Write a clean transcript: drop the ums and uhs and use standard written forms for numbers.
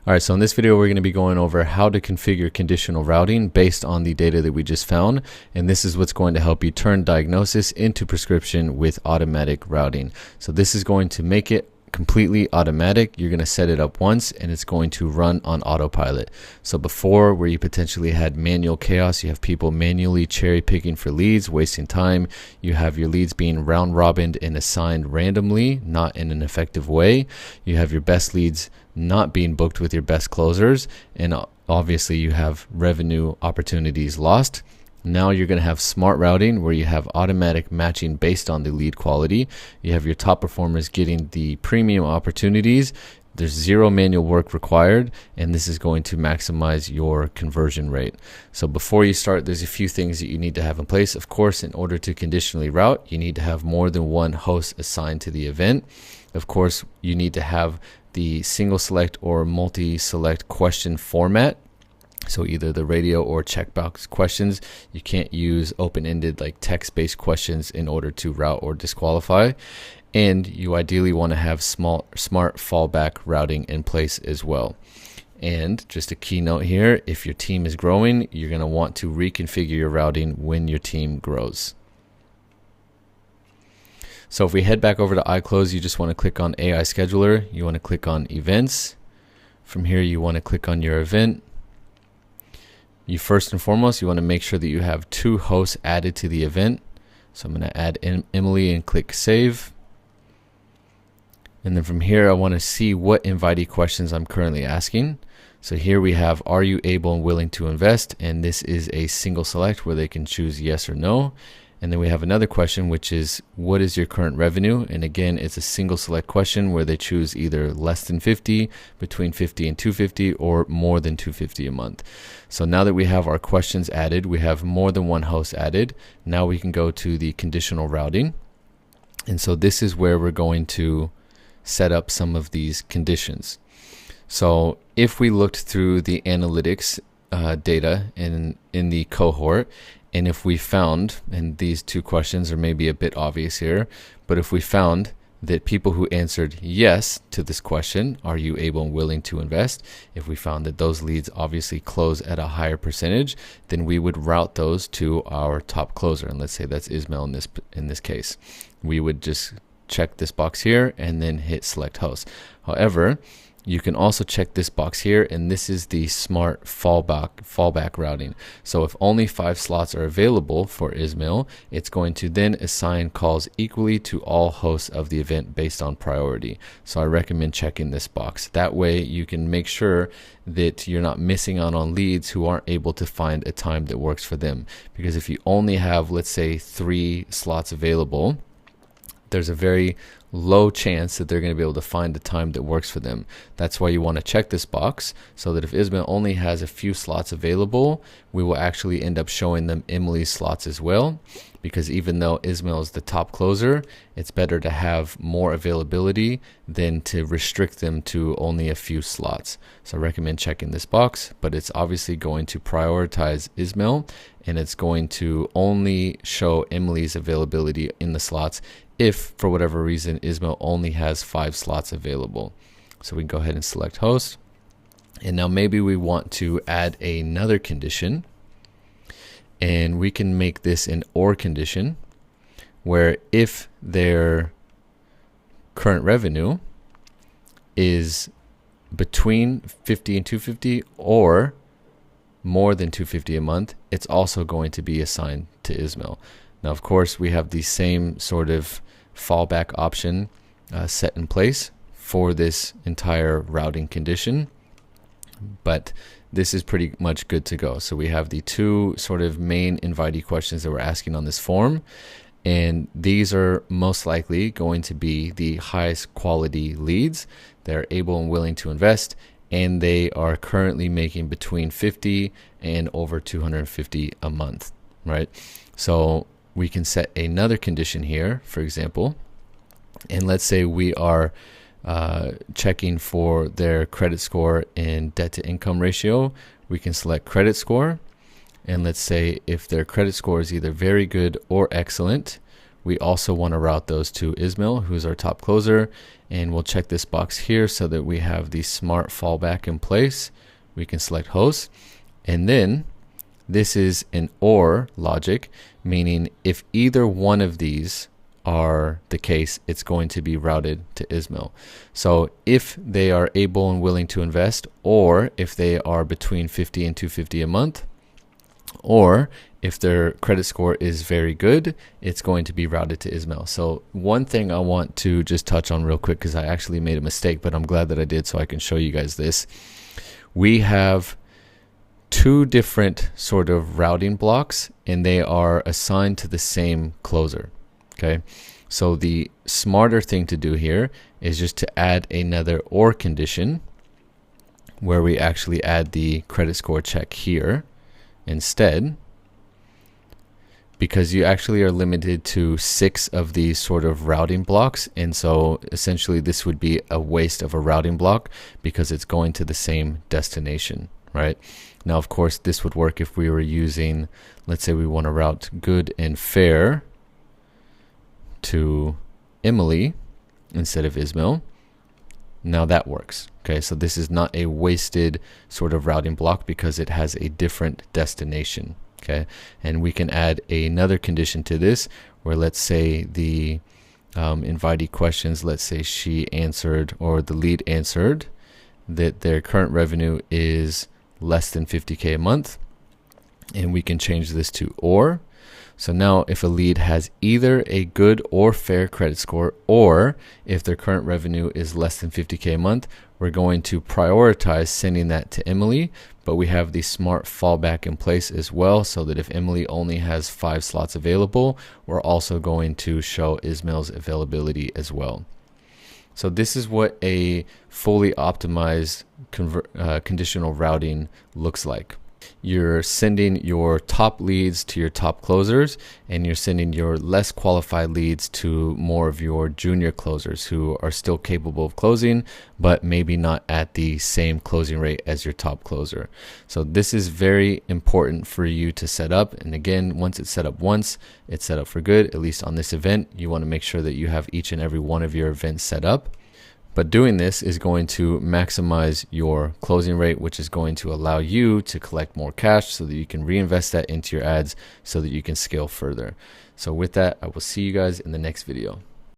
Alright, so in this video we're going to be going over how to configure conditional routing based on the data that we just found, and this is what's going to help you turn diagnosis into prescription with automatic routing. So this is going to make it completely automatic. You're going to set it up once and it's going to run on autopilot. So before, where you potentially had manual chaos, you have people manually cherry picking for leads, wasting time. You have your leads being round robined and assigned randomly, not in an effective way. You have your best leads not being booked with your best closers, and obviously you have revenue opportunities lost. Now you're going to have smart routing where you have automatic matching based on the lead quality. You have your top performers getting the premium opportunities. There's zero manual work required, and this is going to maximize your conversion rate. So before you start, there's a few things that you need to have in place. Of course, in order to conditionally route, you need to have more than one host assigned to the event. Of course, you need to have the single select or multi-select question format. So either the radio or checkbox questions. You can't use open-ended like text-based questions in order to route or disqualify. And you ideally want to have smart fallback routing in place as well. And just a key note here, if your team is growing, you're going to want to reconfigure your routing when your team grows. So if we head back over to iClosed, you just want to click on AI Scheduler. You want to click on Events. From here, you want to click on your event. You first and foremost, you want to make sure that you have two hosts added to the event. So I'm going to add Emily and click Save. And then from here, I want to see what invitee questions I'm currently asking. So here we have, are you able and willing to invest? And this is a single select where they can choose yes or no. And then we have another question, which is, what is your current revenue? And again, it's a single select question where they choose either less than 50, between 50 and 250, or more than 250 a month. So now that we have our questions added, we have more than one host added. Now we can go to the conditional routing. And so this is where we're going to set up some of these conditions. So if we looked through the analytics data in the cohort, and if we found, and these two questions are maybe a bit obvious here, but if we found that people who answered yes to this question, are you able and willing to invest? If we found that those leads obviously close at a higher percentage, then we would route those to our top closer. And let's say that's Ismail in this case. We would just check this box here and then hit select host. However, you can also check this box here, and this is the smart fallback routing. So if only 5 slots are available for Ismail, it's going to then assign calls equally to all hosts of the event based on priority. So I recommend checking this box. That way you can make sure that you're not missing out on leads who aren't able to find a time that works for them. Because if you only have, let's say, 3 slots available, there's a very low chance that they're going to be able to find the time that works for them. That's why you want to check this box, so that if Ismail only has a few slots available, we will actually end up showing them Emily's slots as well. Because even though Ismail is the top closer, it's better to have more availability than to restrict them to only a few slots. So I recommend checking this box, but it's obviously going to prioritize Ismail, and it's going to only show Emily's availability in the slots if, for whatever reason, Ismail only has 5 slots available. So we can go ahead and select host. And now maybe we want to add another condition, and we can make this an or condition, where if their current revenue is between 50 and 250 or more than 250 a month, it's also going to be assigned to Ismail. Now, of course, we have the same sort of fallback option set in place for this entire routing condition, but this is pretty much good to go. So we have the 2 sort of main invitee questions that we're asking on this form, and these are most likely going to be the highest quality leads. They're able and willing to invest, and they are currently making between 50 and over 250 a month, right? So we can set another condition here, for example, and let's say we are checking for their credit score and debt to income ratio. We can select credit score, and let's say if their credit score is either very good or excellent, we also want to route those to Ismail, who's our top closer, and we'll check this box here so that we have the smart fallback in place. We can select host, and then this is an OR logic, meaning if either one of these are the case, it's going to be routed to Ismail. So if they are able and willing to invest, or if they are between 50 and 250 a month, or if their credit score is very good, it's going to be routed to Ismail. So one thing I want to just touch on real quick, because I actually made a mistake, but I'm glad that I did so I can show you guys this. We have two different sort of routing blocks, and they are assigned to the same closer. Okay, so the smarter thing to do here is just to add another OR condition where we actually add the credit score check here instead, because you actually are limited to 6 of these sort of routing blocks, and so essentially this would be a waste of a routing block because it's going to the same destination, right? Now, of course, this would work if we were using, let's say we want to route good and fair to Emily instead of Ismail. Now that works. Okay, so this is not a wasted sort of routing block because it has a different destination. Okay, and we can add another condition to this where, let's say the invitee questions, let's say she answered, or the lead answered that their current revenue is less than 50K a month, and we can change this to OR. So now if a lead has either a good or fair credit score, or if their current revenue is less than 50K a month, we're going to prioritize sending that to Emily, but we have the smart fallback in place as well, so that if Emily only has 5 slots available, we're also going to show Ismail's availability as well. So this is what a fully optimized conditional routing looks like. You're sending your top leads to your top closers, and you're sending your less qualified leads to more of your junior closers who are still capable of closing, but maybe not at the same closing rate as your top closer. So this is very important for you to set up. And again, once it's set up once, it's set up for good. At least on this event, you want to make sure that you have each and every one of your events set up. But doing this is going to maximize your closing rate, which is going to allow you to collect more cash so that you can reinvest that into your ads so that you can scale further. So with that, I will see you guys in the next video.